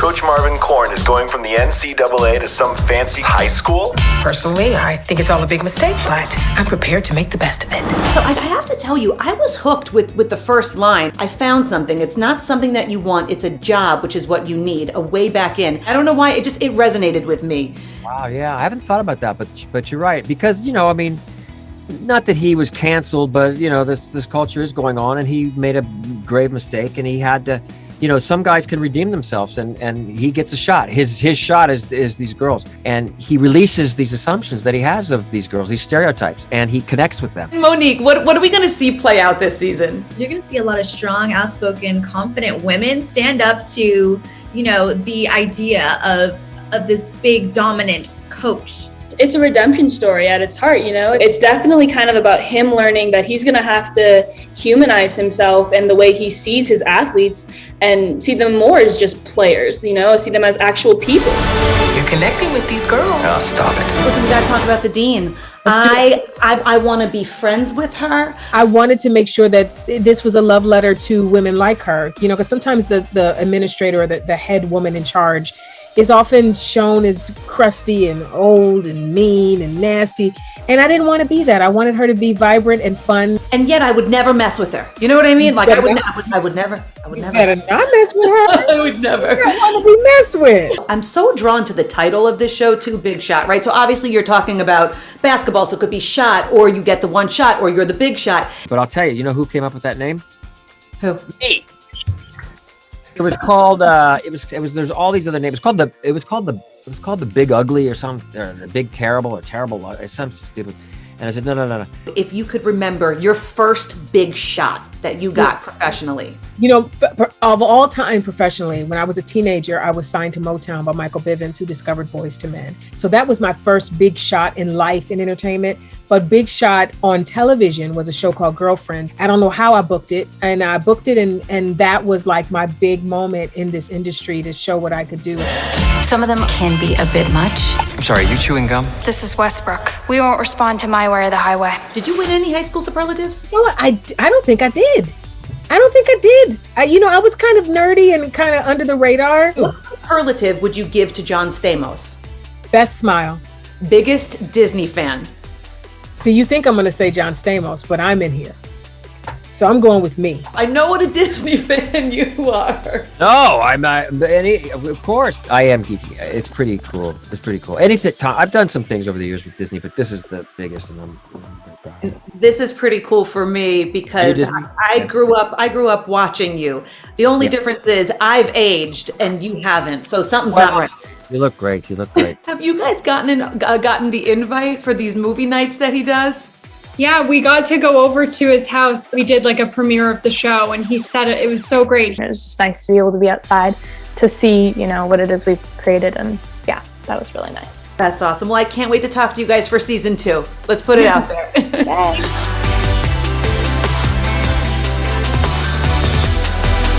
Coach Marvin Korn is going from the NCAA to some fancy high school? Personally, I think it's all a big mistake, but I'm prepared to make the best of it. So I have to tell you, I was hooked with the first line. I found something. It's not something that you want. It's a job, which is what you need, a way back in. I don't know why, it resonated with me. Wow, yeah, I haven't thought about that, but you're right. Because, I mean, not that he was canceled, but, this culture is going on, and he made a grave mistake, and he had to, some guys can redeem themselves, and he gets a shot. His shot is these girls, and he releases these assumptions that he has of these girls, these stereotypes, and he connects with them. Monique, what are we going to see play out this season? You're going to see a lot of strong, outspoken, confident women stand up to, the idea of this big, dominant coach. It's a redemption story at its heart, It's definitely kind of about him learning that he's going to have to humanize himself and the way he sees his athletes and see them more as just players, see them as actual people. You're connecting with these girls. Oh, stop it. Listen, we got to talk about the dean. I want to be friends with her. I wanted to make sure that this was a love letter to women like her, because sometimes the administrator or the head woman in charge is often shown as crusty and old and mean and nasty. And I didn't want to be that. I wanted her to be vibrant and fun. And yet I would never mess with her. You know what I mean? Like I would never. You better not mess with her. I would never. I want to be messed with. I'm so drawn to the title of this show too, Big Shot, right? So obviously you're talking about basketball, so it could be shot, or you get the one shot, or you're the big shot. But I'll tell you, who came up with that name? Who? Me. It was called. It was. There's all these other names. It was called the Big Ugly or something, or the Big Terrible or Terrible. It's something stupid. And I said, no. If you could remember your first big shot that you got professionally. Of all time professionally, when I was a teenager, I was signed to Motown by Michael Bivins, who discovered Boyz II Men. So that was my first big shot in life in entertainment. But big shot on television was a show called Girlfriends. I don't know how I booked it. And I booked it, and that was like my big moment in this industry to show what I could do. Some of them can be a bit much. I'm sorry, are you chewing gum? This is Westbrook. We won't respond to my way or the highway. Did you win any high school superlatives? You know what? I don't think I did. I was kind of nerdy and kind of under the radar. What superlative would you give to John Stamos? Best smile. Biggest Disney fan? See, you think I'm going to say John Stamos, but I'm in here. So I'm going with me. I know what a Disney fan you are. No, I'm not. Of course, I am geeky. It's pretty cool. Anything. I've done some things over the years with Disney, but this is the biggest, and I'm very proud. This is pretty cool for me because I grew up watching you. The only difference is I've aged and you haven't, so something's not right. You look great. Have you guys gotten the invite for these movie nights that he does? Yeah, we got to go over to his house. We did like a premiere of the show, and he said it was so great. It was just nice to be able to be outside to see, what it is we've created. And yeah, that was really nice. That's awesome. Well, I can't wait to talk to you guys for season 2. Let's put it out there.